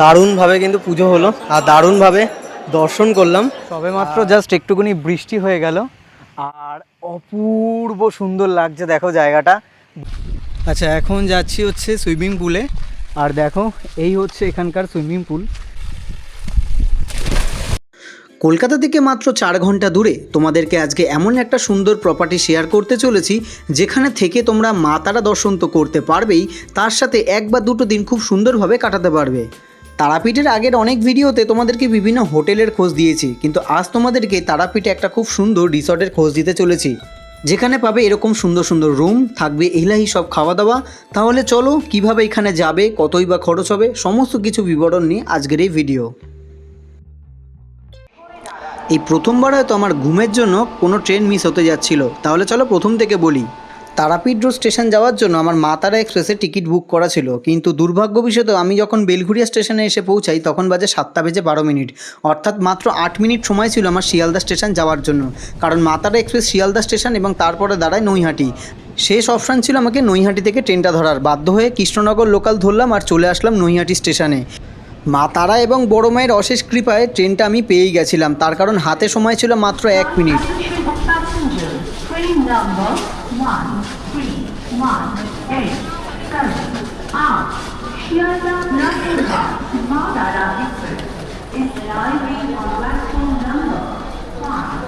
দারুণভাবে কিন্তু পুজো হলো আর দারুণভাবে দর্শন করলাম। সবেমাত্র জাস্ট একটুখানি বৃষ্টি হয়ে গেল আর অপূর্ব সুন্দর লাগছে দেখো জায়গাটা। আচ্ছা এখন যাচ্ছি হচ্ছে সুইমিং পুলে, আর দেখো এই হচ্ছে এখানকার সুইমিং পুল। কলকাতা থেকে মাত্র 4 ঘন্টা দূরে তোমাদেরকে আজকে এমন একটা সুন্দর প্রপার্টি শেয়ার করতে চলেছি যেখানে থেকে তোমরা মা তারা দর্শন তো করতে পারবেই, তার সাথে 1 বা 2টো দিন খুব সুন্দরভাবে কাটাতে পারবে। তারাপীঠের আগের অনেক ভিডিওতে তোমাদেরকে বিভিন্ন হোটেলের খোঁজ দিয়েছি, কিন্তু আজ তোমাদেরকে তারাপীঠে একটা খুব সুন্দর রিসর্টের খোঁজ দিতে চলেছি যেখানে পাবে এরকম সুন্দর সুন্দর রুম, থাকবে এলাহি সব খাওয়া দাওয়া। তাহলে চলো কিভাবে এখানে যাবে, কতই বা খরচ হবে, সমস্ত কিছু বিবরণ নিয়ে আজকের এই ভিডিও। এই প্রথমবার হয়তো আমার ঘুমের জন্য কোনো ট্রেন মিস হতে যাচ্ছিল, তাহলে চলো প্রথম থেকে বলি। তারাপীঠ রোড স্টেশন যাওয়ার জন্য আমার মা তারা এক্সপ্রেসের টিকিট বুক করা ছিল, কিন্তু দুর্ভাগ্যবশত আমি যখন বেলঘুরিয়া স্টেশনে এসে পৌঁছাই তখন বাজে 7:12, অর্থাৎ মাত্র 8 মিনিট সময় ছিল আমার শিয়ালদা স্টেশন যাওয়ার জন্য, কারণ মা তারা এক্সপ্রেস শিয়ালদা স্টেশন এবং তারপরে দাঁড়ায় নৈহাটি। শেষ অপশান ছিল আমাকে নৈহাটি থেকে ট্রেনটা ধরার, বাধ্য হয়ে কৃষ্ণনগর লোকাল ধরলাম আর চলে আসলাম নৈহাটি স্টেশনে। মা তারা এবং বড় মায়ের অশেষ কৃপায় ট্রেনটা আমি পেয়েই গেছিলাম, তার কারণ হাতে সময় ছিল মাত্র 1 মিনিট।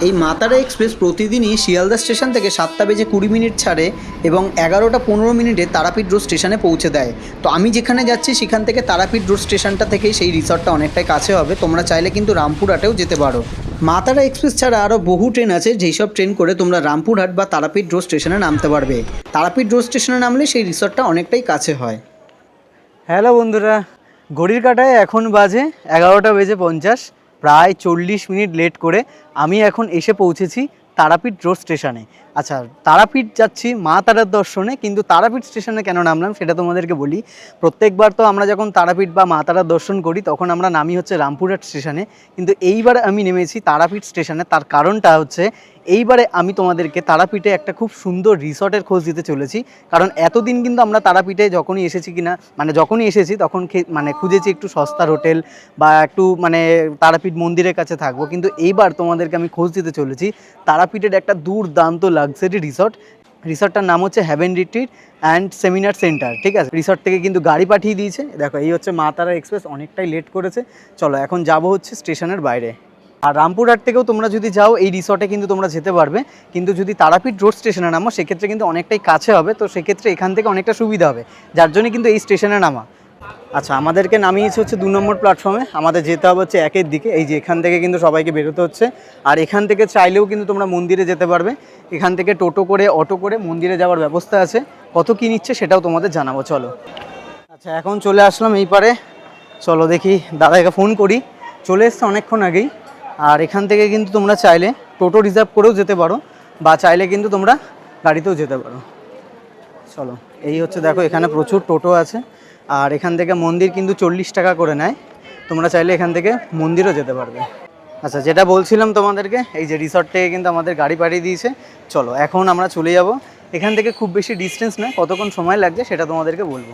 এই মা তারা এক্সপ্রেস প্রতিদিনই শিয়ালদা স্টেশন থেকে 7:20 ছাড়ে এবং 11:15 তারাপীঠ রোড স্টেশনে পৌঁছে দেয়। তো আমি যেখানে যাচ্ছি সেখান থেকে তারাপীঠ রোড স্টেশনটা থেকেই সেই রিসর্টটা অনেকটাই কাছে হবে, তোমরা চাইলে কিন্তু রামপুরহাটেও যেতে পারো। মা তারা এক্সপ্রেস ছাড়া আরও বহু ট্রেন আছে যেই সব ট্রেন করে তোমরা রামপুরহাট বা তারাপীঠ রোড স্টেশনে নামতে পারবে। তারাপীঠ রোড স্টেশনে নামলে সেই রিসর্টটা অনেকটাই কাছে হয়। হ্যালো বন্ধুরা, ঘড়ির কাঁটায় এখন বাজে 11:50, প্রায় 40 মিনিট লেট করে আমি এখন এসে পৌঁছেছি তারাপীঠ রোড স্টেশনে। আচ্ছা, তারাপীঠ যাচ্ছি মা তারার দর্শনে, কিন্তু তারাপীঠ স্টেশনে কেন নামলাম সেটা তোমাদেরকে বলি। প্রত্যেকবার তো আমরা যখন তারাপীঠ বা মা তারার দর্শন করি তখন আমরা নামি হচ্ছে রামপুরহাট স্টেশনে, কিন্তু এইবার আমি নেমেছি তারাপীঠ স্টেশনে। তার কারণটা হচ্ছে এইবারে আমি তোমাদেরকে তারাপীঠে একটা খুব সুন্দর রিসর্টের খোঁজ দিতে চলেছি। কারণ এতদিন কিন্তু আমরা তারাপীঠে যখনই এসেছি যখনই এসেছি তখন খুঁজেছি একটু সস্তার হোটেল বা একটু তারাপীঠ মন্দিরের কাছে থাকবো, কিন্তু এইবার তোমাদেরকে আমি খোঁজ দিতে চলেছি তারাপীঠের একটা দুর্দান্ত লাক্সারি রিসর্টটার নাম হচ্ছে haven retreat and seminar centre. ঠিক আছে, রিসর্ট থেকে কিন্তু গাড়ি পাঠিয়ে দিয়েছে। দেখো এই হচ্ছে মা তারা এক্সপ্রেস, অনেকটাই লেট করেছে। চলো এখন যাব হচ্ছে স্টেশনের বাইরে। আর রামপুরহাট থেকেও তোমরা যদি যাও এই রিসর্টে কিন্তু তোমরা যেতে পারবে, কিন্তু যদি তারাপীঠ রোড স্টেশনে নামো সেক্ষেত্রে কিন্তু অনেকটাই কাছে হবে, তো সেক্ষেত্রে এখান থেকে অনেকটা সুবিধা হবে, যার জন্য কিন্তু এই স্টেশনে নামা। আচ্ছা, আমাদেরকে নামিয়েছে হচ্ছে 2 নম্বর প্ল্যাটফর্মে, আমাদের যেতে হবে হচ্ছে 1-এর দিকে। এই যে এখান থেকে কিন্তু সবাইকে বেরোতে হচ্ছে, আর এখান থেকে চাইলেও কিন্তু তোমরা মন্দিরে যেতে পারবে। এখান থেকে টোটো করে অটো করে মন্দিরে যাওয়ার ব্যবস্থা আছে, কত কী নিচ্ছে সেটাও তোমাদের জানাবো। চলো। আচ্ছা, এখন চলে আসলাম এই পারে, চলো দেখি দাদাকে ফোন করি, চলে এসছে অনেকক্ষণ আগেই। আর এখান থেকে কিন্তু তোমরা চাইলে টোটো রিজার্ভ করেও যেতে পারো বা চাইলে কিন্তু তোমরা গাড়িতেও যেতে পারো। চলো, এই হচ্ছে দেখো এখানে প্রচুর টোটো আছে, আর এখান থেকে মন্দির কিন্তু 40 টাকা করে নেয়, তোমরা চাইলে এখান থেকে মন্দিরও যেতে পারবে। আচ্ছা, যেটা বলছিলাম তোমাদেরকে, এই যে রিসর্ট থেকে কিন্তু আমাদের গাড়ি পাঠিয়ে দিয়েছে। চলো এখন আমরা চলে যাব। এখান থেকে খুব বেশি ডিস্টেন্স নয়, কতক্ষণ সময় লাগছে সেটা তোমাদেরকে বলবো।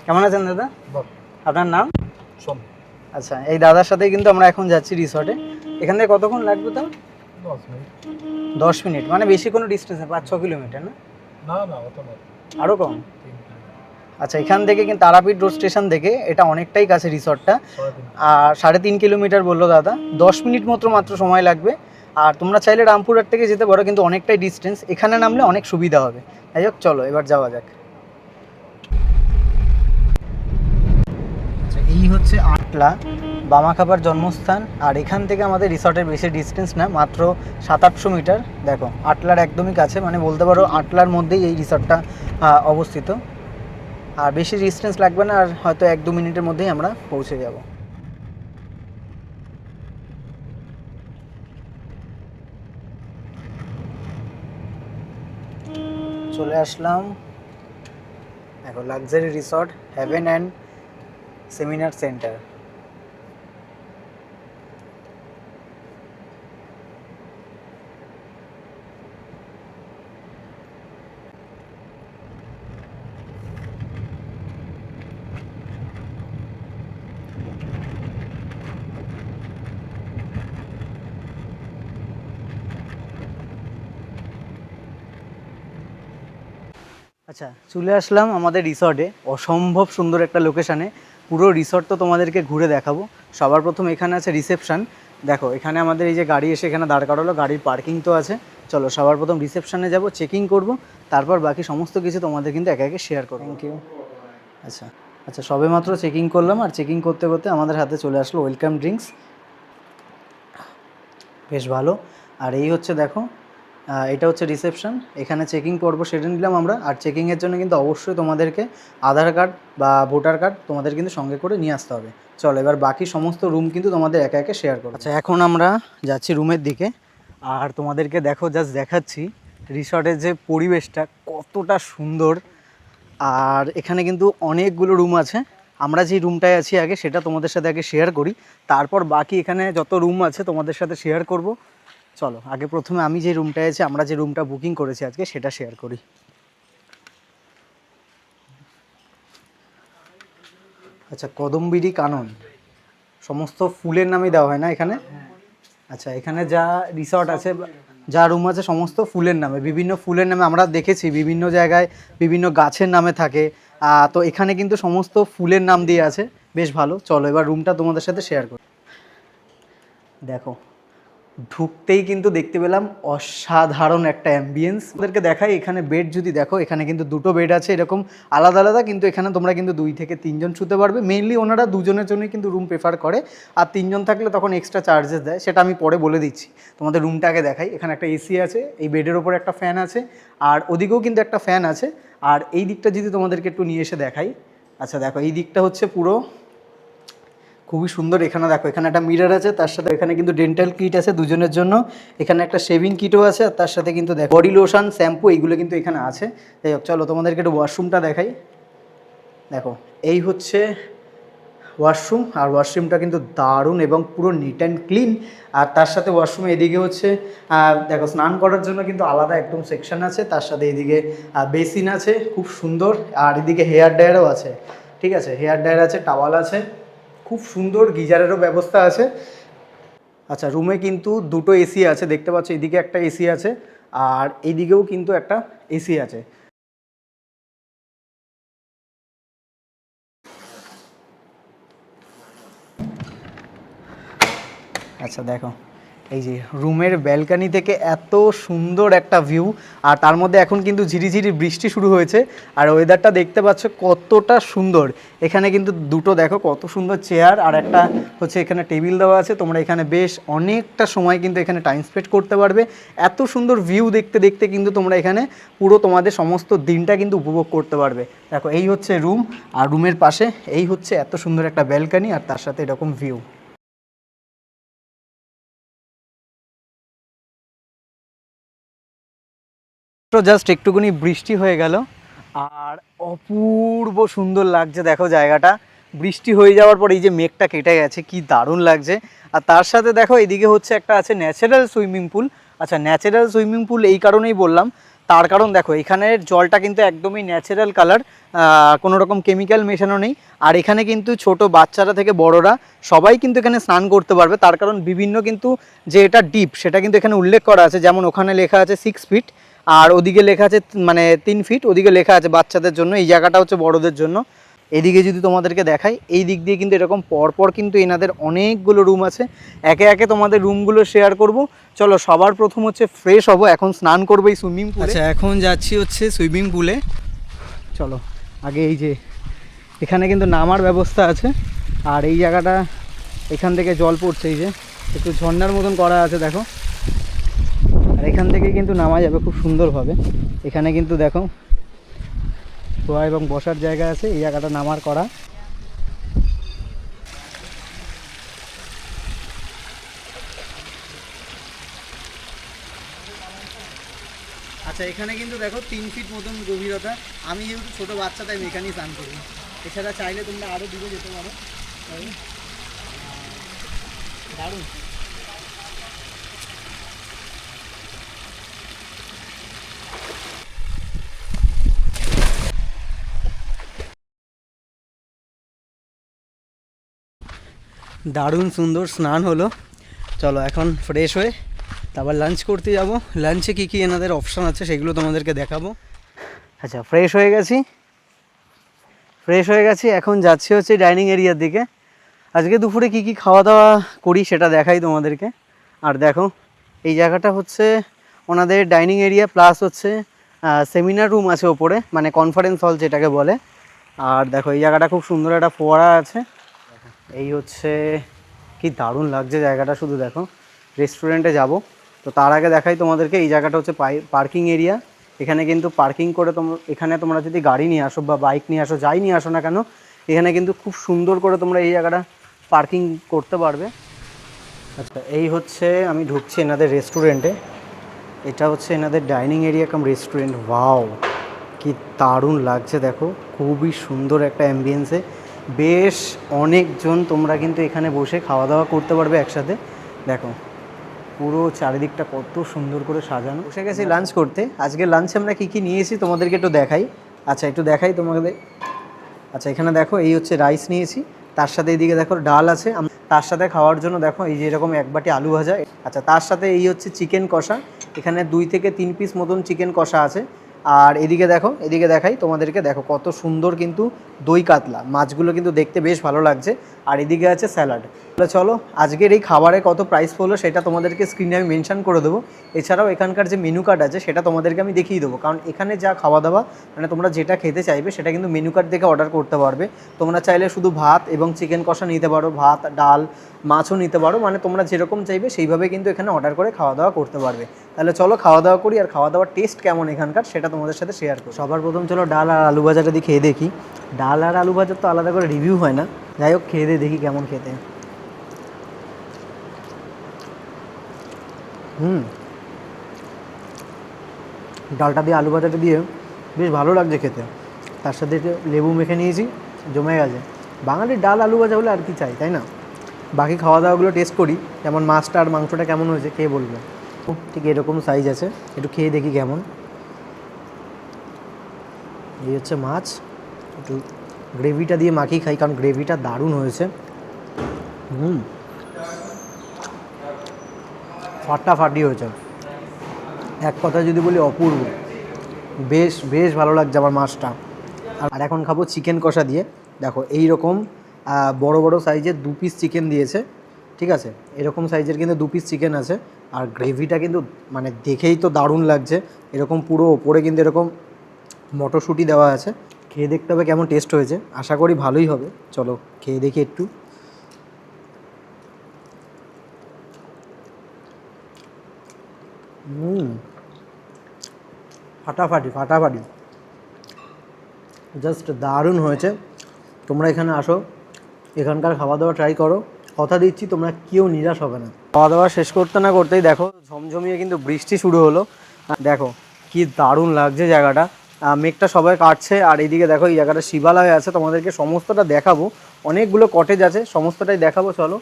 কেমন আছেন দাদা? আপনার নাম? আচ্ছা, এই দাদার সাথে কিন্তু আমরা এখন যাচ্ছি রিসর্টে। এখান থেকে কতক্ষণ লাগবে তাও? 10 মিনিট, মানে বেশি কোনো ডিস্টেন্স নেই, 5-6 কিলোমিটার না? আরও কম? আচ্ছা, এখান থেকে কিন্তু তারাপীঠ রোড স্টেশন থেকে এটা অনেকটাই কাছে রিসর্টটা, আর 3.5 কিলোমিটার বললো দাদা, 10 মিনিট মাত্র সময় লাগবে। আর তোমরা চাইলে রামপুরহাট থেকে যেতে পারো, কিন্তু অনেকটাই ডিস্টেন্স, এখানে নামলে অনেক সুবিধা হবে। যাই হোক, চলো এবার যাওয়া যাক। এই হচ্ছে আটলা বামাখাপার জন্মস্থান, আর এখান থেকে আমাদের রিসর্টের বেশি ডিস্টেন্স না, মাত্র 700-800 মিটার। দেখো আটলার একদমই কাছে, মানে বলতে পারো আটলার মধ্যেই এই রিসর্টটা অবস্থিত, আর বেশি ডিস্টেন্স লাগবে না, আর হয়তো 1-2 মিনিটের মধ্যেই আমরা পৌঁছে যাব। চলে আসলাম, দেখো luxury resort heaven and seminar centre. আচ্ছা, চলে আসলাম আমাদের রিসর্টে, অসম্ভব সুন্দর একটা লোকেশানে। পুরো রিসর্ট তো তোমাদেরকে ঘুরে দেখাবো। সবার প্রথম এখানে আছে রিসেপশন। দেখো এখানে আমাদের এই যে গাড়ি এসে এখানে দাঁড় করালো, গাড়ির পার্কিং তো আছে। চলো সবার প্রথম রিসেপশনে যাব, চেকিং করব, তারপর বাকি সমস্ত কিছু তোমাদের কিন্তু একে একে শেয়ার করবো। Thank you. আচ্ছা আচ্ছা, সবে মাত্র চেকিং করলাম, আর চেকিং করতে করতে আমাদের হাতে চলে আসলো ওয়েলকাম ড্রিঙ্কস। বেশ ভালো। আর এই হচ্ছে দেখো, এটা হচ্ছে রিসেপশন। এখানে চেকিং পর্ব সেরে নিলাম আমরা। আর চেকিংয়ের জন্য কিন্তু অবশ্যই তোমাদেরকে আধার কার্ড বা ভোটার কার্ড তোমাদের কিন্তু সঙ্গে করে নিয়ে আসতে হবে। চলো এবার বাকি সমস্ত রুম কিন্তু তোমাদের একে একে শেয়ার করো। আচ্ছা, এখন আমরা যাচ্ছি রুমের দিকে। আর তোমাদেরকে দেখো, জাস্ট দেখাচ্ছি রিসর্টের যে পরিবেশটা কতটা সুন্দর। আর এখানে কিন্তু অনেকগুলো রুম আছে। আমরা যে রুমটায় আছি আগে সেটা তোমাদের সাথে আগে শেয়ার করি, তারপর বাকি এখানে যত রুম আছে তোমাদের সাথে শেয়ার করব। চলো আগে প্রথমে আমি যে রুমটায় আছি, আমরা যে রুমটা বুকিং করেছি আজকে, সেটা শেয়ার করি। আচ্ছা, কদমবিড়ি কানন সমস্ত ফুলের নামই দেওয়া হয় না এখানে? আচ্ছা, এখানে যা রিসর্ট আছে, যা রুম আছে, সমস্ত ফুলের নামে, বিভিন্ন ফুলের নামে। আমরা দেখেছি বিভিন্ন জায়গায় বিভিন্ন গাছের নামে থাকে, তো এখানে কিন্তু সমস্ত ফুলের নাম দিয়ে আছে। বেশ ভালো। চলো এবার রুমটা তোমাদের সাথে শেয়ার করি। দেখো, ঢুকতেই কিন্তু দেখতে পেলাম অসাধারণ একটা অ্যাম্বিয়েন্স। ওদেরকে দেখাই, এখানে বেড যদি দেখো, এখানে কিন্তু দুটো বেড আছে এরকম আলাদা আলাদা, কিন্তু এখানে তোমরা কিন্তু 2 থেকে 3 জন শুতে পারবে। মেইনলি ওনারা 2 জনের জন্যই কিন্তু রুম প্রেফার করে, আর 3 জন থাকলে তখন এক্সট্রা চার্জেস দেয়, সেটা আমি পরে বলে দিচ্ছি। তোমাদের রুমটাকে দেখাই, এখানে একটা এসি আছে, এই বেডের ওপরে একটা ফ্যান আছে, আর ওদিকেও কিন্তু একটা ফ্যান আছে। আর এই দিকটা যদি তোমাদেরকে একটু নিয়ে এসে দেখাই। আচ্ছা দেখো, এই দিকটা হচ্ছে পুরো খুবই সুন্দর। এখানে দেখো, এখানে একটা মিরর আছে, তার সাথে এখানে কিন্তু ডেন্টাল কিট আছে 2 জনের জন্য। এখানে একটা শেভিং কিটও আছে, আর তার সাথে কিন্তু দেখো বডি লোশন, শ্যাম্পু, এইগুলো কিন্তু এখানে আছে। যাই হোক, চলো তোমাদেরকে একটু ওয়াশরুমটা দেখাই। দেখো, এই হচ্ছে ওয়াশরুম, আর ওয়াশরুমটা কিন্তু দারুণ এবং পুরো নিট অ্যান্ড ক্লিন। আর তার সাথে ওয়াশরুমে এদিকে হচ্ছে দেখো, স্নান করার জন্য কিন্তু আলাদা একদম সেকশন আছে, তার সাথে এদিকে বেসিন আছে, খুব সুন্দর। আর এদিকে হেয়ার ড্রায়ারও আছে, ঠিক আছে, হেয়ার ড্রায়ার আছে, টাওয়াল আছে, খুব সুন্দর। গিজারেরও ব্যবস্থা আছে। আচ্ছা, রুমে কিন্তু 2টো এসি আছে, দেখতে পাচ্ছ, এদিকে একটা এসি আছে, আর এইদিকেও কিন্তু একটা এসি আছে। আচ্ছা দেখো, এই যে রুমের ব্যালকানি থেকে এত সুন্দর একটা ভিউ, আর তার মধ্যে এখন কিন্তু ঝিরিঝিরি বৃষ্টি শুরু হয়েছে। আর ওয়েদারটা দেখতে পাচ্ছ কতটা সুন্দর। এখানে কিন্তু 2টো দেখো কত সুন্দর চেয়ার, আর একটা হচ্ছে এখানে টেবিল দেওয়া আছে। তোমরা এখানে বেশ অনেকটা সময় কিন্তু এখানে টাইম স্পেন্ড করতে পারবে। এত সুন্দর ভিউ দেখতে দেখতে কিন্তু তোমরা এখানে পুরো তোমাদের সমস্ত দিনটা কিন্তু উপভোগ করতে পারবে। দেখো, এই হচ্ছে রুম, আর রুমের পাশে এই হচ্ছে এত সুন্দর একটা ব্যালকানি, আর তার সাথে এরকম ভিউ। তো জাস্ট একটুখানি বৃষ্টি হয়ে গেল, আর অপূর্ব সুন্দর লাগছে। দেখো জায়গাটা, বৃষ্টি হয়ে যাওয়ার পর এই যে মেঘটা কেটে গেছে, কি দারুণ লাগছে। আর তার সাথে দেখো, এদিকে হচ্ছে একটা আছে ন্যাচারাল সুইমিং পুল। আচ্ছা, ন্যাচারাল সুইমিং পুল এই কারণেই বললাম, তার কারণ দেখো, এখানের জলটা কিন্তু একদমই ন্যাচারাল কালার, কোনো রকম কেমিক্যাল মেশানো নেই। আর এখানে কিন্তু ছোট বাচ্চারা থেকে বড়রা সবাই কিন্তু এখানে স্নান করতে পারবে। তার কারণ বিভিন্ন কিন্তু যে এটা ডিপ, সেটা কিন্তু এখানে উল্লেখ করা আছে। যেমন ওখানে লেখা আছে 6 ফিট, আর ওদিকে লেখা আছে মানে 3 ফিট, ওদিকে লেখা আছে বাচ্চাদের জন্য, এই জায়গাটা হচ্ছে বড়দের জন্য। এদিকে যদি তোমাদেরকে দেখাই, এই দিক দিয়ে কিন্তু এরকম পরপর কিন্তু এনাদের অনেকগুলো রুম আছে। একে একে তোমাদের রুমগুলো শেয়ার করব। চলো সবার প্রথম হচ্ছে ফ্রেশ হব, এখন স্নান করবো এই সুইমিং পুলে। আচ্ছা, এখন যাচ্ছি হচ্ছে সুইমিং পুলে। চলো আগে এই যে এখানে কিন্তু নামার ব্যবস্থা আছে, আর এই জায়গাটা এখান থেকে জল পড়ছে, এই যে একটু ঝর্ণার মতন করা আছে দেখো। আর এখান থেকে কিন্তু নামা যাবে খুব সুন্দরভাবে। এখানে কিন্তু দেখো শোয়া এবং বসার জায়গা আছে, এই জায়গাটা নামার করা। আচ্ছা, এখানে কিন্তু দেখো 3 ফিট মতন গভীরতা। আমি যেহেতু ছোটো বাচ্চা, তাই আমি এখানেই স্নান করি। এছাড়া চাইলে তোমরা আরও দূরে যেতে পারো। দারুণ। দারুণ সুন্দর স্নান হলো। চলো এখন ফ্রেশ হয়ে তারপর লাঞ্চ করতে যাব। লাঞ্চে কী কী এনাদের অপশান আছে সেগুলো তোমাদেরকে দেখাবো। আচ্ছা, ফ্রেশ হয়ে গেছি, এখন যাচ্ছি হচ্ছে ডাইনিং এরিয়ার দিকে। আজকে দুপুরে কি কি খাওয়া দাওয়া করি সেটা দেখাই তোমাদেরকে। আর দেখো, এই জায়গাটা হচ্ছে ওনাদের ডাইনিং এরিয়া প্লাস হচ্ছে সেমিনার রুম আছে ওপরে, মানে কনফারেন্স হল যেটাকে বলে। আর দেখো, এই জায়গাটা খুব সুন্দর একটা ফোয়ারা আছে। এই হচ্ছে, কি দারুণ লাগছে জায়গাটা, শুধু দেখো। রেস্টুরেন্টে যাব, তো তার আগে দেখাই তোমাদেরকে, এই জায়গাটা হচ্ছে পার্কিং এরিয়া। এখানে কিন্তু পার্কিং করে এখানে তোমরা যদি গাড়ি নিয়ে আসো বা বাইক নিয়ে আসো, যাই নিয়ে আসো না কেন, এখানে কিন্তু খুব সুন্দর করে তোমরা এই জায়গাটা পার্কিং করতে পারবে। আচ্ছা, এই হচ্ছে আমি ঢুকছি এনাদের রেস্টুরেন্টে। এটা হচ্ছে এনাদের ডাইনিং এরিয়া কাম রেস্টুরেন্ট। ওয়াও, কি দারুণ লাগছে দেখো, খুবই সুন্দর একটা অ্যাম্বিয়েন্সে। বেশ অনেকজন তোমরা কিন্তু এখানে বসে খাওয়া দাওয়া করতে পারবে একসাথে। দেখো পুরো চারিদিকটা কত সুন্দর করে সাজানো। বসে গেছি লাঞ্চ করতে। আজকে লাঞ্চে আমরা কী কী নিয়েছি তোমাদেরকে একটু দেখাই। আচ্ছা, একটু দেখাই তোমাদের। আচ্ছা, এখানে দেখো, এই হচ্ছে রাইস নিয়েছি, তার সাথে এইদিকে দেখো ডাল আছে, তার সাথে খাওয়ার জন্য দেখো এই যে এরকম এক বাটি আলু ভাজা। আচ্ছা, তার সাথে এই হচ্ছে চিকেন কষা, এখানে 2 থেকে 3 পিস মতন চিকেন কষা আছে। আর এদিকে দেখো, এদিকে দেখাই তোমাদেরকে, দেখো কত সুন্দর কিন্তু দই কাতলা মাছগুলো কিন্তু দেখতে বেশ ভালো লাগছে। আর এদিকে আছে স্যালাড। তাহলে চলো, আজকের এই খাবারে কত প্রাইস পড়লো সেটা তোমাদেরকে স্ক্রিনে আমি মেনশন করে দেবো। এছাড়াও এখানকার যে মেনু কার্ড আছে সেটা তোমাদেরকে আমি দেখিয়ে দেবো, কারণ এখানে যা খাওয়া দাওয়া, মানে তোমরা যেটা খেতে চাইবে সেটা কিন্তু মেনু কার্ড দেখে অর্ডার করতে পারবে। তোমরা চাইলে শুধু ভাত এবং চিকেন কষা নিতে পারো, ভাত ডাল মাছও নিতে পারো, মানে তোমরা যেরকম চাইবে সেইভাবে কিন্তু এখানে অর্ডার করে খাওয়া দাওয়া করতে পারবে। তাহলে চলো খাওয়া দাওয়া করি, আর খাওয়া দাওয়ার টেস্ট কেমন এখানকার সেটা তোমাদের সাথে শেয়ার করি। সবার প্রথম চলো ডাল আর আলু ভাজাটা দিয়ে খেয়ে দেখি। ডাল আর আলু ভাজার তো আলাদা করে রিভিউ হয় না, যাই হোক খেয়ে দিয়ে দেখি কেমন খেতে। ডালটা দিয়ে আলু ভাজাটা দিয়ে বেশ ভালো লাগছে খেতে। তার সাথে একটু লেবু মেখে নিয়েছি, জমে গেছে। বাঙালির ডাল আলু ভাজা হলে আর কি চাই, তাই না? বাকি খাওয়া দাওয়াগুলো টেস্ট করি, যেমন মাছটা আর মাংসটা কেমন হয়েছে খেয়ে বলবো। ঠিক এরকম সাইজ আছে, একটু খেয়ে দেখি কেমন। এই হচ্ছে মাছ, একটু গ্রেভিটা দিয়ে মাখিয়ে খাই, কারণ গ্রেভিটা দারুণ হয়েছে। ফাটাফাটি হয়েছে, এক কথায় যদি বলি অপূর্ব। বেশ বেশ ভালো লাগছে আমার মাছটা। আর এখন খাবো চিকেন কষা দিয়ে। দেখো এই রকম বড় বড় সাইজের 2 পিস চিকেন দিয়েছে, ঠিক আছে? এরকম সাইজের কিন্তু 2 পিস চিকেন আছে। আর গ্রেভিটা কিন্তু মানে দেখেই তো দারুণ লাগছে। এরকম পুরো ওপরে কিন্তু এরকম মটরশুঁটি দেওয়া আছে। খেয়ে দেখতে হবে কেমন টেস্ট হয়েছে, আশা করি ভালোই হবে। চলো খেয়ে দেখি একটু। ফাটাফাটি ফাটাফাটি, জাস্ট দারুণ হয়েছে। তোমরা এখানে আসো, এখানকার খাওয়া দাওয়া ট্রাই করো, কথা দিচ্ছি তোমরা কেউ নিরাশ হবে না। খাওয়া দাওয়া শেষ করতে না করতেই দেখো ঝমঝমিয়ে কিন্তু বৃষ্টি শুরু হলো। দেখো কি দারুণ লাগছে জায়গাটা, মেঘটা সবাই কাটছে। আর এইদিকে দেখো এই জায়গাটা শিবালয় আছে, তোমাদেরকে সমস্তটা দেখাবো। অনেকগুলো কটেজ আছে, সমস্তটাই দেখাবো, চলো।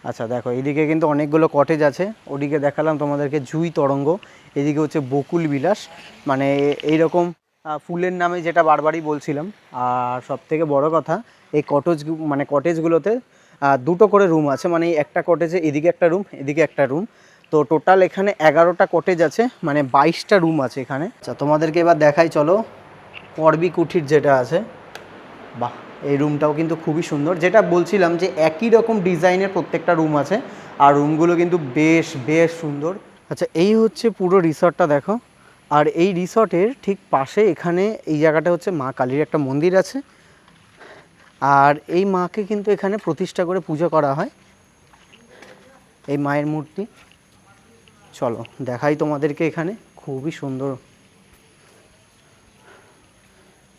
আচ্ছা দেখো, এইদিকে কিন্তু অনেকগুলো কটেজ আছে, ওদিকে দেখালাম তোমাদেরকে জুই তরঙ্গ, এদিকে হচ্ছে বকুল বিলাস, মানে এইরকম ফুলের নামে যেটা বারবারই বলছিলাম। আর সবথেকে বড় কথা, এই কটেজগুলোতে 2টো করে রুম আছে, মানে একটা কটেজে এদিকে একটা রুম, এদিকে একটা রুম। তো টোটাল এখানে 11টা কটেজ আছে, মানে 22টা রুম আছে এখানে। আচ্ছা তোমাদেরকে এবার দেখাই চলো পর্বী কুঠির যেটা আছে। বাহ, এই রুমটাও কিন্তু খুবই সুন্দর, যেটা বলছিলাম যে একই রকম ডিজাইনের প্রত্যেকটা রুম আছে, আর রুমগুলো কিন্তু বেশ বেশ সুন্দর। আচ্ছা, এই হচ্ছে পুরো রিসর্টটা দেখো। আর এই রিসর্টের ঠিক পাশে এখানে এই জায়গাটা হচ্ছে মা কালীর একটা মন্দির আছে, আর এই মাকে কিন্তু এখানে প্রতিষ্ঠা করে পুজো করা হয়, এই মায়ের মূর্তি। চলো দেখাই তোমাদেরকে, এখানে খুবই সুন্দর।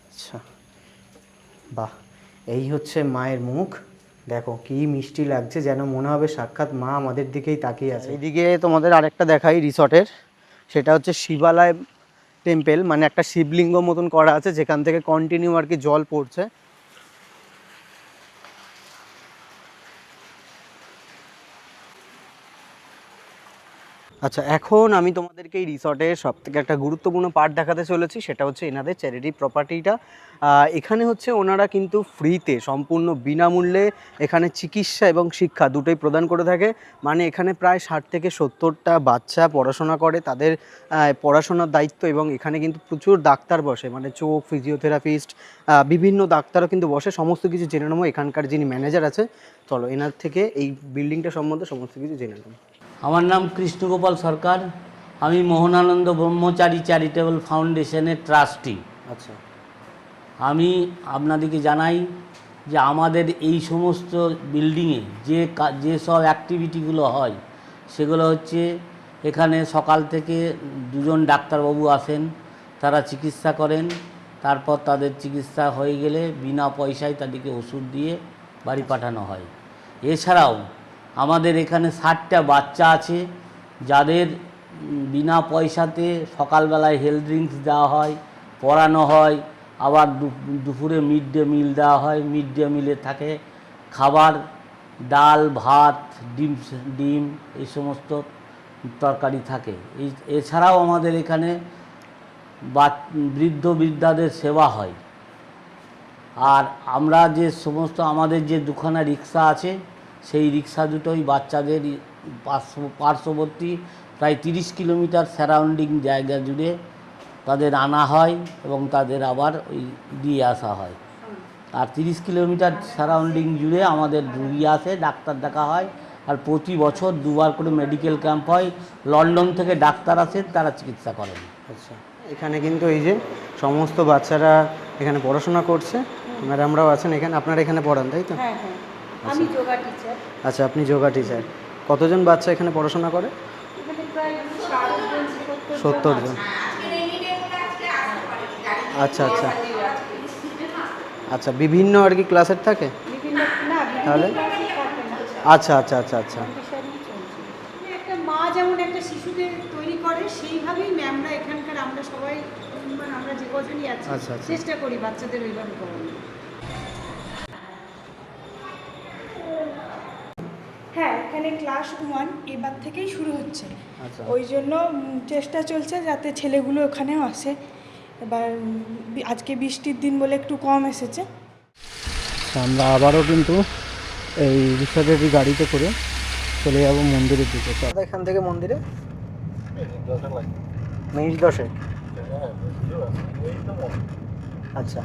আচ্ছা, বাহ, এই হচ্ছে মায়ের মুখ, দেখো কি মিষ্টি লাগছে, যেন মনে হবে সাক্ষাৎ মা আমাদের দিকেই তাকিয়ে আছে। এইদিকে তোমাদের আরেকটা দেখাই রিসর্টের, সেটা হচ্ছে শিবালয় টেম্পল, মানে একটা শিবলিঙ্গ মতন করা আছে, যেখান থেকে কন্টিনিউ আর কি জল পড়ছে। আচ্ছা, এখন আমি তোমাদেরকে এই রিসর্টের সবথেকে একটা গুরুত্বপূর্ণ পার্ট দেখাতে চলেছি, সেটা হচ্ছে এনাদের চ্যারিটি প্রপার্টিটা। এখানে হচ্ছে ওনারা কিন্তু ফ্রিতে, সম্পূর্ণ বিনামূল্যে এখানে চিকিৎসা এবং শিক্ষা দুটোই প্রদান করে থাকে। মানে এখানে প্রায় 60 থেকে 70টা বাচ্চা পড়াশোনা করে, তাদের পড়াশোনার দায়িত্ব, এবং এখানে কিন্তু প্রচুর ডাক্তার বসে, মানে চোখ, ফিজিওথেরাপিস্ট, বিভিন্ন ডাক্তারও কিন্তু বসে। সমস্ত কিছু জেনে নেবো এখানকার যিনি ম্যানেজার আছে, চলো এনার থেকে এই বিল্ডিংটা সম্বন্ধে সমস্ত কিছু জেনে নেবো। আমার নাম কৃষ্ণগোপাল সরকার, আমি মোহনানন্দ ব্রহ্মচারী চ্যারিটেবল ফাউন্ডেশনের ট্রাস্টি। আচ্ছা, আমি আপনাদেরকে জানাই যে আমাদের এই সমস্ত বিল্ডিংয়ে যেসব অ্যাক্টিভিটিগুলো হয় সেগুলো হচ্ছে, এখানে সকাল থেকে দুজন ডাক্তারবাবু আসেন, তারা চিকিৎসা করেন, তারপর তাদের চিকিৎসা হয়ে গেলে বিনা পয়সায় তাদেরকে ওষুধ দিয়ে বাড়ি পাঠানো হয়। এছাড়াও আমাদের এখানে 60টা বাচ্চা আছে যাদের বিনা পয়সাতে সকালবেলায় হেলথ ড্রিঙ্কস দেওয়া হয়, পড়ানো হয়, আবার দুপুরে মিড ডে মিল দেওয়া হয়। মিড ডে মিলে থাকে খাবার, ডাল, ভাত, ডিম এই সমস্ত তরকারি থাকে। এছাড়াও আমাদের এখানে বৃদ্ধ বৃদ্ধাদের সেবা হয়। আর আমরা যে সমস্ত আমাদের যে দুখানা রিক্সা আছে, সেই রিক্সা দুটোই বাচ্চাদের পার্শ্ববর্তী প্রায় 30 কিলোমিটার সারাউন্ডিং জায়গা জুড়ে তাদের আনা হয় এবং তাদের আবার ওই দিয়ে আসা হয়। আর 30 কিলোমিটার সারাউন্ডিং জুড়ে আমাদের রুগী আসে, ডাক্তার দেখা হয়। আর প্রতি বছর 2বার করে মেডিকেল ক্যাম্প হয়। লন্ডন থেকে ডাক্তার আসেন, তারা চিকিৎসা করেন। আচ্ছা, এখানে কিন্তু এই যে সমস্ত বাচ্চারা এখানে পড়াশোনা করছে, ম্যাডামরাও আছেন এখানে। আপনারা এখানে পড়ান, তাই তো? হ্যাঁ হ্যাঁ, আমি যোগা টিচার। আচ্ছা, আপনি যোগা টিচার। কতজন বাচ্চা এখানে পড়াশোনা করে? এখানে প্রায় 70 জন। আচ্ছা আচ্ছা আচ্ছা, বিভিন্ন আর কি ক্লাসের থাকে বিভিন্ন না তাহলে? ক্লাসে থাকে না। আচ্ছা আচ্ছা আচ্ছা আচ্ছা মন্টেসরি চলছে। একটা মা যেমন একটা শিশুকে তৈরি করে, সেইভাবেই ম্যামরা এখানকার আমরা সবাই, মানে আমরা যে কজনই আছি, আচ্ছা, আচ্ছা। চেষ্টা করি বাচ্চাদের ওইভাবে করানোর। হ্যাঁ, এখানে ক্লাস 1 এবার থেকেই শুরু হচ্ছে। আচ্ছা। ওই জন্য চেষ্টা চলছে যাতে ছেলেগুলো ওখানেও আসে। এবার আজকে বৃষ্টির দিন বলে একটু কম এসেছে। আমরা আবারও কিন্তু এই রিক্সাদের গাড়িতে করে চলে যাবো মন্দিরের দিকে। এখান থেকে মন্দিরে মিনিট 10। আচ্ছা,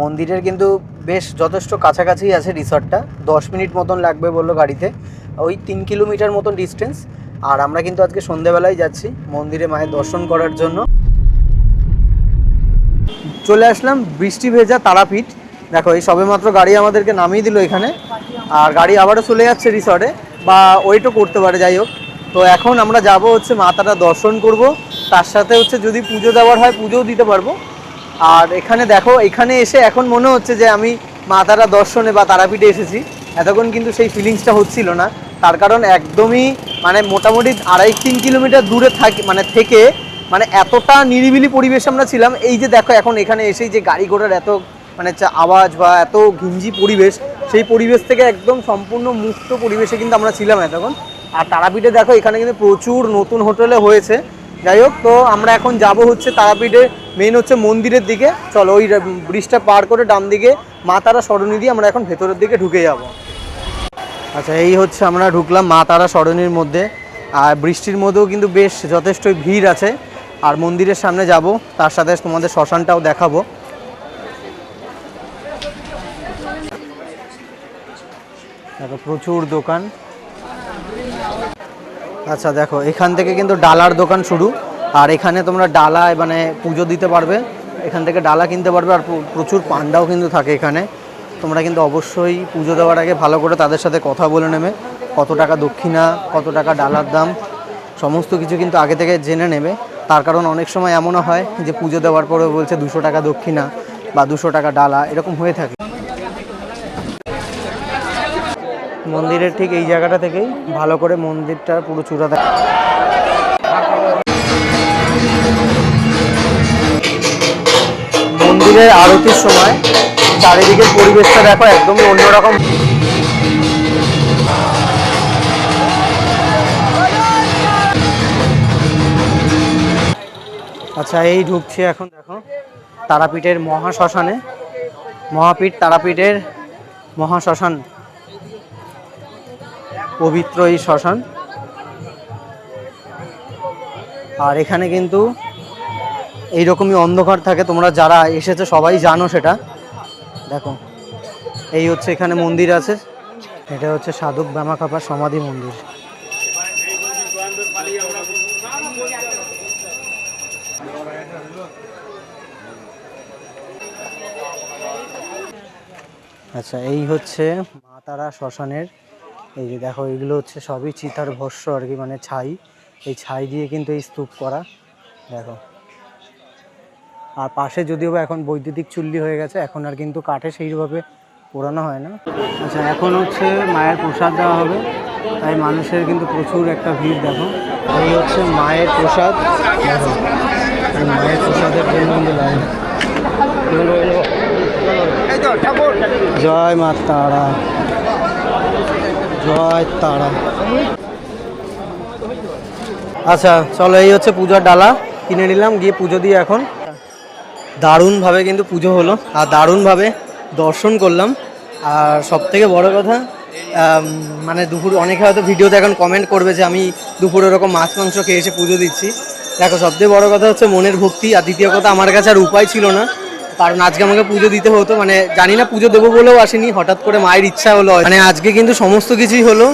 মন্দিরের কিন্তু বেশ যথেষ্ট কাছাকাছি আছে রিসর্টটা, 10 মিনিট মতন লাগবে বললো গাড়িতে, ওই 3 কিলোমিটার মতন ডিস্টেন্স। আর আমরা কিন্তু আজকে সন্ধেবেলায় যাচ্ছি মন্দিরে মায়ের দর্শন করার জন্য। চলে আসলাম বৃষ্টি ভেজা তারাপীঠ। দেখো, এই সবেমাত্র গাড়ি আমাদেরকে নামিয়ে দিল এখানে, আর গাড়ি আবারও চলে যাচ্ছে রিসর্টে, বা ওয়েটও করতে পারে, যাই হোক। তো এখন আমরা যাব হচ্ছে মা তারা দর্শন করব, তার সাথে হচ্ছে যদি পুজো দেওয়ার হয় পুজোও দিতে পারবো। আর এখানে দেখো, এখানে এসে এখন মনে হচ্ছে যে আমি মা তারা দর্শনে বা তারাপীঠে এসেছি। এতক্ষণ কিন্তু সেই ফিলিংসটা হচ্ছিল না, তার কারণ একদমই মানে মোটামুটি 2.5-3 কিলোমিটার দূরে থেকে মানে এতটা নিরিবিলি পরিবেশ আমরা ছিলাম। এই যে দেখো, এখন এখানে এসেই যে গাড়ি ঘোড়ার এত মানে আওয়াজ বা এত ঘিঞ্জি পরিবেশ, সেই পরিবেশ থেকে একদম সম্পূর্ণ মুক্ত পরিবেশে কিন্তু আমরা ছিলাম এতক্ষণ। আর তারাপীঠে দেখো, এখানে কিন্তু প্রচুর নতুন হোটেলে হয়েছে। যাই হোক, তো আমরা এখন যাব হচ্ছে তারাপীঠে মেইন হচ্ছে মন্দিরের দিকে। চলো, ওই ব্রিজটা পার করে ডান দিকে মা তারা সরণি দিয়ে আমরা এখন ভেতরের দিকে ঢুকে যাব। আচ্ছা, এই হচ্ছে আমরা ঢুকলাম মা তারা সরণির মধ্যে। আর বৃষ্টির মধ্যেও কিন্তু বেশ যথেষ্ট ভিড় আছে। আর মন্দিরের সামনে যাব, তার সাথে তোমাদের শ্মশানটাও দেখাবো। দেখো, প্রচুর দোকান। আচ্ছা দেখো, এখান থেকে কিন্তু ডালার দোকান শুরু। আর এখানে তোমরা ডালা মানে পুজো দিতে পারবে, এখান থেকে ডালা কিনতে পারবে। আর প্রচুর পান্ডাও কিন্তু থাকে এখানে। তোমরা কিন্তু অবশ্যই পুজো দেওয়ার আগে ভালো করে তাদের সাথে কথা বলে নেবে, কত টাকা দক্ষিণা, কত টাকা ডালার দাম, সমস্ত কিছু কিন্তু আগে থেকে জেনে নেবে। তার কারণ অনেক সময় এমনও হয় যে পুজো দেওয়ার পরে বলছে 200 টাকা দক্ষিণা বা 200 টাকা ডালা, এরকম হয়ে থাকে। মন্দিরের ঠিক এই জায়গাটা থেকেই ভালো করে মন্দিরটা পুরো চূড়া দেখা। মন্দিরের আরতির সময় চারিদিকের পরিবেশটা দেখো, একদমই অন্যরকম। আচ্ছা, এই ঢুকছি এখন, দেখো তারাপীঠের মহাশ্মশানে, মহাপীঠ তারাপীঠের মহাশ্মশান, পবিত্র এই শ্মশান। আর এখানে কিন্তু এইরকমই অন্ধকার থাকে, তোমরা যারা এসেছো সবাই জানো সেটা। দেখো এই হচ্ছে এখানে মন্দির আছে, এটা হচ্ছে সাধক বামাখ্যাপার সমাধি মন্দির। আচ্ছা, এই হচ্ছে মা তারা শ্মশানের, এই যে দেখো এগুলো হচ্ছে সবই চিতার ভস্য আর কি, মানে ছাই, এই ছাই দিয়ে কিন্তু এই স্তূপ করা, দেখো। আর পাশে যদিও বা এখন বৈদ্যুতিক চুল্লি হয়ে গেছে, এখন আর কিন্তু কাঠে সেইভাবে পোড়ানো হয় না। আচ্ছা, এখন হচ্ছে মায়ের প্রসাদ দেওয়া হবে, তাই মানুষের কিন্তু প্রচুর একটা ভিড়। দেখো এই হচ্ছে মায়ের প্রসাদ, দেখো এই মায়ের প্রসাদের জন্য কিন্তু লাইন। জয় মা তারা, জয় তারা। আচ্ছা চলো, এই হচ্ছে পূজার ডালা কিনে নিলাম, গিয়ে পুজো দিয়ে এখন দারুণভাবে কিন্তু পুজো হলো আর দারুণভাবে দর্শন করলাম। আর সবথেকে বড় কথা, মানে দুপুর অনেকে হয়তো ভিডিওতে এখন কমেন্ট করবে যে আমি দুপুরে ওরকম মাছ মাংস খেয়ে এসে পুজো দিচ্ছি। দেখো সবথেকে বড় কথা হচ্ছে মনের ভক্তি, আর দ্বিতীয় কথা আমার কাছে আর উপায় ছিল না, কারণ আজকে আমাকে পুজো দিতে হতো। মানে জানি না পুজো দেবো বলেও আসেনি, হঠাৎ করে মায়ের ইচ্ছা হলো, মানে আজকে কিন্তু সমস্ত কিছুই হলো।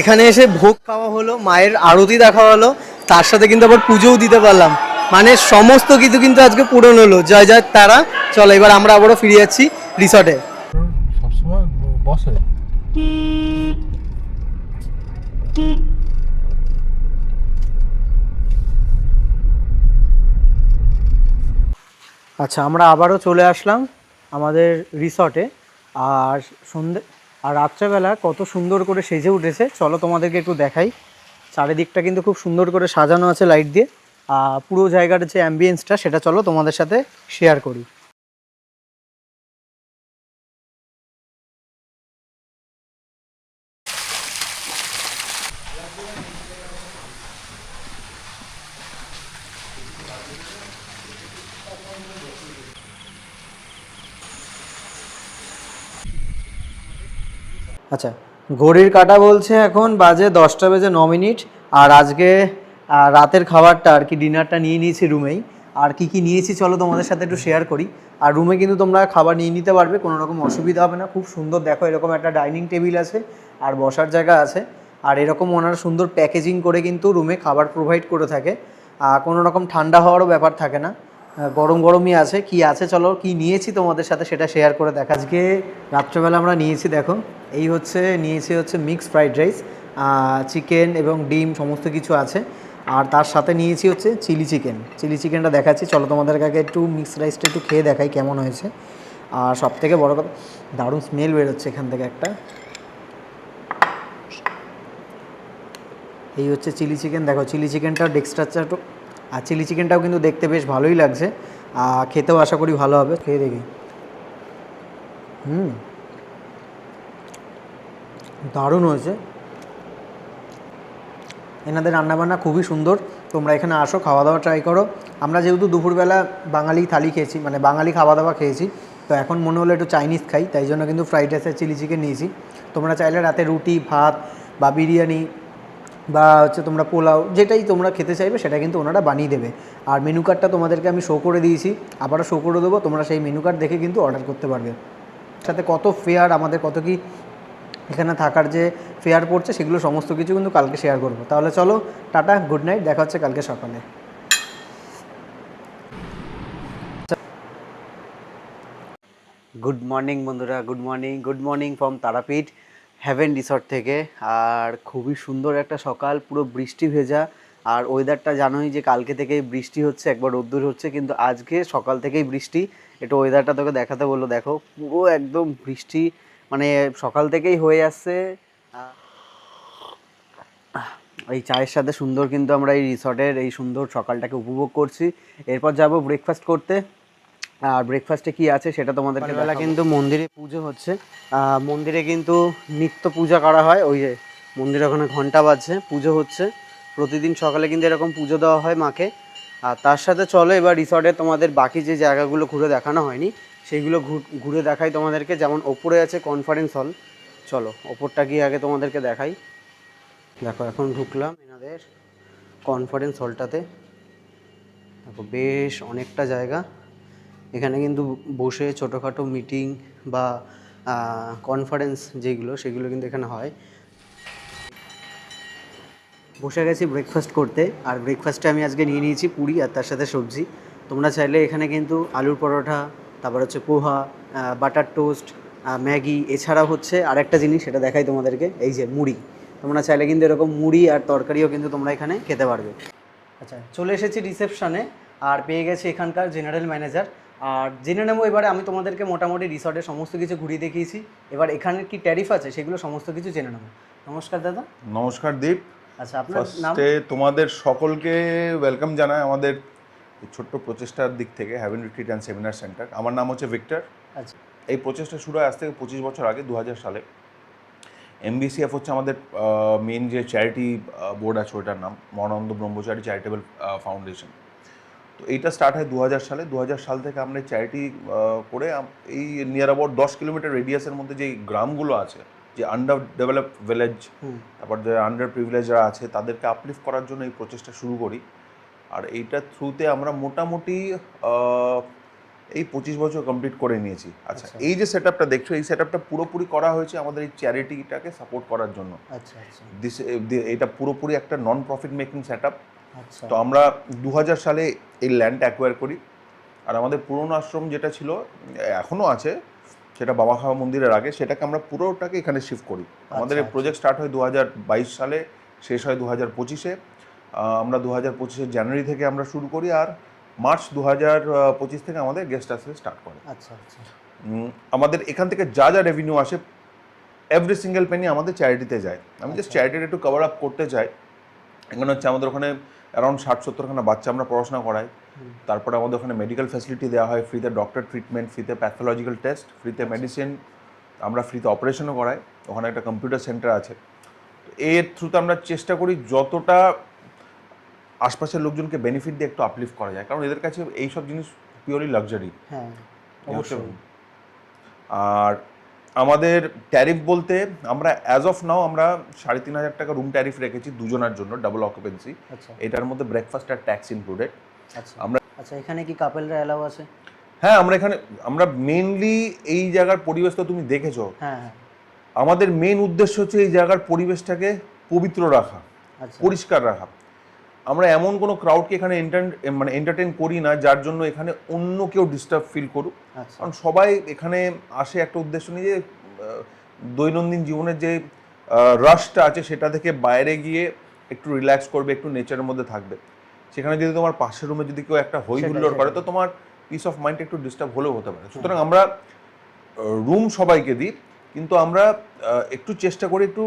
এখানে এসে ভোগ খাওয়া হলো, মায়ের আরতি দেখা হলো, তার সাথে কিন্তু আবার পুজোও দিতে পারলাম, মানে সমস্ত কিছু কিন্তু আজকে পূরণ হলো। জয় জয় তারা। চলো এবার আমরা আবারও ফিরে যাচ্ছি রিসর্টে। সবসময় বসে। আচ্ছা, আমরা আবারও চলে আসলাম আমাদের রিসর্টে। আর রাত্রেবেলা কত সুন্দর করে সেজে উঠেছে, চলো তোমাদেরকে একটু দেখাই। চারিদিকটা কিন্তু খুব সুন্দর করে সাজানো আছে লাইট দিয়ে, পুরো জায়গার যে অ্যাম্বিয়েন্সটা সেটা চলো তোমাদের সাথে শেয়ার করি। আচ্ছা, ঘড়ির কাঁটা বলছে এখন বাজে 10:09। আর আজকে রাতের খাবারটা আর কি, ডিনারটা নিয়ে নিয়েছি রুমেই। আর কি কি নিয়েছি চলো তোমাদের সাথে একটু শেয়ার করি। আর রুমে কিন্তু তোমরা খাবার নিয়ে নিতে পারবে, কোনো রকম অসুবিধা হবে না। খুব সুন্দর, দেখো এরকম একটা ডাইনিং টেবিল আছে আর বসার জায়গা আছে। আর এরকম ওনারা সুন্দর প্যাকেজিং করে কিন্তু রুমে খাবার প্রোভাইড করে থাকে, কোনো রকম ঠান্ডা হওয়ারও ব্যাপার থাকে না, গরম গরমই আছে। কি আছে চলো, কি নিয়েছি তোমাদের সাথে সেটা শেয়ার করে দেখা। আজকে রাত্রেবেলা আমরা নিয়েছি, দেখো এই নিয়েছি হচ্ছে মিক্স ফ্রাইড রাইস, চিকেন এবং ডিম সমস্ত কিছু আছে। আর তার সাথে নিয়েছি হচ্ছে চিলি চিকেনটা দেখাচ্ছি, চলো তোমাদের আগে একটু মিক্স রাইসটা একটু খেয়ে দেখাই কেমন হয়েছে। আর সবথেকে বড় কথা, দারুণ স্মেল বেরোচ্ছে এখান থেকে একটা। এই হচ্ছে চিলি চিকেন, দেখো চিলি চিকেনটাও টেক্সচারটা একটু, আর চিলি চিকেনটাও কিন্তু দেখতে বেশ ভালোই লাগছে, খেতেও আশা করি ভালো হবে। খেয়ে দেখি। দারুণ হয়েছে, এনাদের রান্নাবান্না খুবই সুন্দর। তোমরা এখানে আসো, খাওয়া দাওয়া ট্রাই করো। আমরা যেহেতু দুপুরবেলা বাঙালি থালি খেয়েছি, মানে বাঙালি খাওয়া দাওয়া খেয়েছি, তো এখন মনে হলো একটু চাইনিজ খাই, তাই জন্য কিন্তু ফ্রাইড রাইস আর চিলি চিকেন নিয়েছি। তোমরা চাইলে রাতে রুটি, ভাত বা বিরিয়ানি বা হচ্ছে তোমরা পোলাও, যেটাই তোমরা খেতে চাইবে সেটা কিন্তু ওনারা বানিয়ে দেবে। আর মেনু কার্ডটা তোমাদেরকে আমি শো করে দিয়েছি, আবারও শো করে দেবো, তোমরা সেই মেনু কার্ড দেখে কিন্তু অর্ডার করতে পারবে। সাথে কত ফেয়ার, আমাদের কত কি এখানে থাকার যে ফেয়ার পড়ছে সেগুলো সমস্ত কিছু কিন্তু কালকে শেয়ার করবো। তাহলে চলো, টাটা, গুড নাইট, দেখা হচ্ছে কালকে সকালে। গুড মর্নিং বন্ধুরা, good morning from Tarapith heaven resort থেকে। আর খুবই সুন্দর একটা সকাল, পুরো বৃষ্টি ভেজা। আর ওয়েদারটা জানোই যে কালকে থেকেই বৃষ্টি হচ্ছে, একবার রোদ্দুর হচ্ছে, কিন্তু আজকে সকাল থেকেই বৃষ্টি। একটু ওয়েদারটা তোকে দেখাতে বললো, দেখো পুরো একদম বৃষ্টি, মানে সকাল থেকেই হয়ে আসছে। এই চায়ের সাথে সুন্দর কিন্তু আমরা এই রিসর্টের এই সুন্দর সকালটাকে উপভোগ করছি। এরপর যাব ব্রেকফাস্ট করতে। আর ব্রেকফাস্টে কি আছে সেটা তোমাদেরকে বেলা কিন্তু মন্দিরে পুজো হচ্ছে, মন্দিরে কিন্তু নিত্য পূজা করা হয়। ওই যে মন্দিরে ওখানে ঘন্টা বাজছে, পুজো হচ্ছে প্রতিদিন সকালে কিন্তু এরকম পুজো দেওয়া হয় মাকে। আর তার সাথে চলো এবার রিসর্টে তোমাদের বাকি যে জায়গাগুলো ঘুরে দেখানো হয়নি সেইগুলো ঘুরে দেখাই তোমাদেরকে। যেমন ওপরে আছে কনফারেন্স হল, চলো ওপরটা গিয়ে আগে তোমাদেরকে দেখাই। দেখো এখন ঢুকলাম এনাদের কনফারেন্স হলটাতে। দেখো বেশ অনেকটা জায়গা, এখানে কিন্তু বসে ছোটোখাটো মিটিং বা কনফারেন্স যেগুলো সেগুলো কিন্তু এখানে হয়। বসে গেছি ব্রেকফাস্ট করতে, আর ব্রেকফাস্টে আমি আজকে নিয়ে নিয়েছি পুরি আর তার সাথে সবজি। তোমরা চাইলে এখানে কিন্তু আলুর পরোটা, তারপর হচ্ছে পোহা, বাটার টোস্ট, ম্যাগি, এছাড়াও হচ্ছে আরেকটা জিনিস সেটা দেখাই তোমাদেরকে, এই যে মুড়ি। তোমরা চাইলে কিন্তু এরকম মুড়ি আর তরকারিও কিন্তু তোমরা এখানে খেতে পারবে। আচ্ছা, চলে এসেছি রিসেপশনে আর পেয়ে গেছি এখানকার জেনারেল ম্যানেজার। আর জেনে নেবো এবারে, আমি তোমাদেরকে মোটামুটি রিসর্টের সমস্ত কিছু ঘুরিয়ে দেখিয়েছি, এবার এখানে কি ট্যারিফ আছে সেগুলো সমস্ত কিছু জেনে নেবো। নমস্কার দাদা। নমস্কার দীপ। আচ্ছা, আপনার নাম? ফার্স্টে তোমাদের সকলকে ওয়েলকাম জানাই আমাদের এই ছোট্ট প্রচেষ্টার দিক থেকে, haven retreat and seminar centre. আমার নাম হচ্ছে ভিক্টর। আচ্ছা, এই প্রচেষ্টা শুরু হয় আজ থেকে 25 বছর আগে, 2000 সালে। MBCF হচ্ছে আমাদের মেন যে চ্যারিটি বোর্ড আছে, ওটার নাম মহানন্দ ব্রহ্মচারী চ্যারিটেবল ফাউন্ডেশন। তো এইটা স্টার্ট হয় 2000 সালে। 2000 সাল থেকে আমরা চ্যারিটি করে এই নিয়ার অ্যাবাউট 10 কিলোমিটার রেডিয়াসের মধ্যে যে গ্রামগুলো আছে, যে আন্ডার ডেভেলপড ভিলেজ, তারপর যে আন্ডার প্রিভিলেজ যারা আছে তাদেরকে আপলিফ্ট করার জন্য এই প্রচেষ্টা শুরু করি। আর এইটার থ্রুতে আমরা মোটামুটি এই 25 বছর কমপ্লিট করে নিয়েছি। আচ্ছা, এই যে সেট আপটা দেখছো, এই সেট আপটা পুরোপুরি করা হয়েছে আমাদের এই চ্যারিটিটাকে সাপোর্ট করার জন্য। আচ্ছা আচ্ছা এটা পুরোপুরি একটা non profit making set up. আচ্ছা। তো আমরা 2000 সালে এই ল্যান্ড অ্যাকোয়ার করি। আর আমাদের পুরনো আশ্রম যেটা ছিল, এখনও আছে, সেটা বাবাখাওয়া মন্দিরের আগে, সেটাকে আমরা পুরোটাকে এখানে শিফট করি। আমাদের এই প্রজেক্ট স্টার্ট হয় 2022 সালে, শেষ হয় 2025-এ। আমরা 2025-এর জানুয়ারি থেকে আমরা শুরু করি, আর মার্চ 2025 থেকে আমাদের গেস্ট আসতে স্টার্ট করে। আচ্ছা আচ্ছা। আমাদের এখান থেকে যা যা রেভিনিউ আসে, এভরি সিঙ্গেল পেনি আমাদের চ্যারিটিতে যায়। আমি জাস্ট চ্যারিটিটা একটু কভার আপ করতে চাই। এখানে হচ্ছে আমাদের ওখানে অ্যারাউন্ড 60-70খানা বাচ্চা আমরা পড়াশোনা করাই। তারপরে আমাদের ওখানে মেডিকেল ফ্যাসিলিটি দেওয়া হয়, ফ্রিতে ডক্টর ট্রিটমেন্ট, ফ্রিতে প্যাথোলজিক্যাল টেস্ট, ফ্রিতে মেডিসিন, আমরা ফ্রিতে অপারেশনও করাই। ওখানে একটা কম্পিউটার সেন্টার আছে। এর থ্রুতে আমরা চেষ্টা করি যতটা আশপাশের লোকজনকে বেনিফিট দিয়ে একটু আপলিফ্ট করা যায়, কারণ এদের কাছে এইসব জিনিস পিওরলি লাক্সারি। হ্যাঁ, অবশ্যই। আর আমাদের ট্যারিফ বলতে আমরা অ্যাজ অফ নাও আমরা 3500 টাকা রুম ট্যারিফ রেখেছি দুজনের জন্য, ডাবল অকুপেন্সি। আচ্ছা এটার মধ্যে ব্রেকফাস্ট আর ট্যাক্স ইনক্লুডেড। আচ্ছা। আচ্ছা, এখানে কি কাপেলরা অ্যালাউ আছে? হ্যাঁ, আমরা মেইনলি এই জায়গার পরিবেশ তো তুমি দেখেছো। হ্যাঁ হ্যাঁ। আমাদের মেইন উদ্দেশ্য হচ্ছে এই জায়গার পরিবেশটাকে পবিত্র রাখা, পরিষ্কার রাখা। আমরা এমন কোনো ক্রাউডকে এখানে এন্টারটেইন করি না যার জন্য এখানে অন্য কেউ ডিস্টার্ব ফিল করুক। কারণ সবাই এখানে আসে একটা উদ্দেশ্য নিয়ে, যে দৈনন্দিন জীবনের যে রাশটা আছে সেটা থেকে বাইরে গিয়ে একটু রিল্যাক্স করবে, একটু নেচারের মধ্যে থাকবে। সেখানে যদি তোমার পাশের রুমে যদি কেউ একটা হই হুল্লোড় করে, তো তোমার পিস অফ মাইন্ড একটু ডিস্টার্ব হলেও হতে পারে। সুতরাং আমরা রুম সবাইকে দিই, কিন্তু আমরা একটু চেষ্টা করি একটু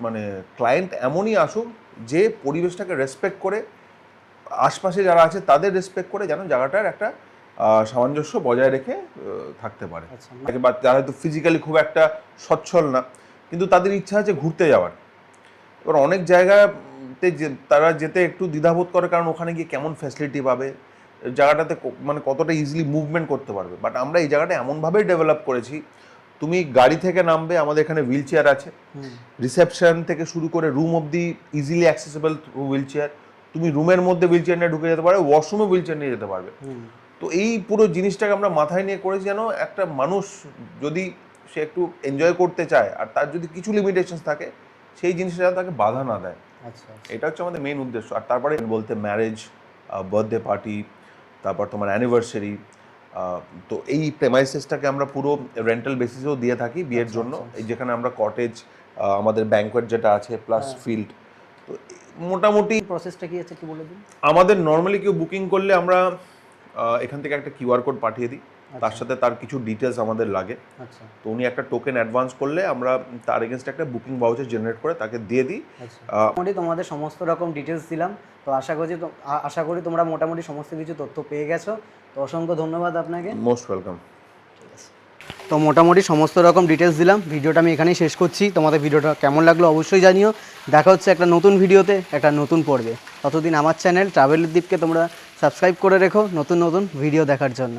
মানে ক্লায়েন্ট এমনই আসুক যে পরিবেশটাকে রেসপেক্ট করে, আশপাশে যারা আছে তাদের রেসপেক্ট করে, যেন জায়গাটার একটা সামঞ্জস্য বজায় রেখে থাকতে পারে। বা যারা হয়তো ফিজিক্যালি খুব একটা সচ্ছল না, কিন্তু তাদের ইচ্ছা আছে ঘুরতে যাওয়ার। এবার অনেক জায়গাতে তারা যেতে একটু দ্বিধাবোধ করে, কারণ ওখানে গিয়ে কেমন ফ্যাসিলিটি পাবে, জায়গাটাতে মানে কতটা ইজিলি মুভমেন্ট করতে পারবে। বাট আমরা এই জায়গাটা এমনভাবেই ডেভেলপ করেছি, তুমি গাড়ি থেকে নামবে, আমাদের এখানে হুইল চেয়ার আছে, রিসেপশন থেকে শুরু করে রুম অবধি ইজিলি অ্যাক্সেসিবল হুইল চেয়ার। তুমি রুমের মধ্যে হুইল চেয়ার নিয়ে ঢুকে যেতে পারবে, ওয়াশরুমে হুইল চেয়ার নিয়ে যেতে পারবে। তো এই পুরো জিনিসটাকে আমরা মাথায় নিয়ে করেছি, যেন একটা মানুষ যদি সে একটু এনজয় করতে চায় আর তার যদি কিছু লিমিটেশনস থাকে, সেই জিনিসটা যেন তাকে বাধা না দেয়। আচ্ছা, এটা হচ্ছে আমাদের মেইন উদ্দেশ্য। আর তারপরে বলতে ম্যারেজ, বার্থডে পার্টি, তারপর তোমার অ্যানিভার্সারি, তো এই প্রেমাইসেসটাকে আমরা পুরো রেন্টাল বেসিসেও দিয়ে থাকি বিয়ের জন্য। এই যেখানে আমরা কটেজ, আমাদের ব্যাংকোয়েট যেটা আছে, প্লাস ফিল্ড। তো মোটামুটি প্রসেসটা কি আছে একটু বলে দিন। আমাদের নর্মালি কেউ বুকিং করলে আমরা এখান থেকে একটা QR কোড পাঠিয়ে দিই, তার সাথে তার কিছু ডিটেলস আমাদের লাগে। আচ্ছা। তো উনি একটা টোকেন অ্যাডভান্স করলে আমরা তার এগেনস্ট একটা বুকিং ভাউচার জেনারেট করে তাকে দিয়ে দিই। মোটামুটি তোমাদের সমস্ত রকম ডিটেলস দিলাম, তো আশা করি তোমরা মোটামুটি সমস্ত কিছু তথ্য পেয়ে গেছো। তো অসংখ্য ধন্যবাদ আপনাকে। Most welcome. তো মোটামুটি সমস্ত রকম ডিটেলস দিলাম, ভিডিওটা আমি এখানেই শেষ করছি। তোমাদের ভিডিওটা কেমন লাগলো অবশ্যই জানিও। দেখা হচ্ছে একটা নতুন ভিডিওতে, একটা নতুন পর্বে। ততদিন আমার চ্যানেল ট্রাভেল উইথ দীপকে তোমরা সাবস্ক্রাইব করে রেখো নতুন নতুন ভিডিও দেখার জন্য।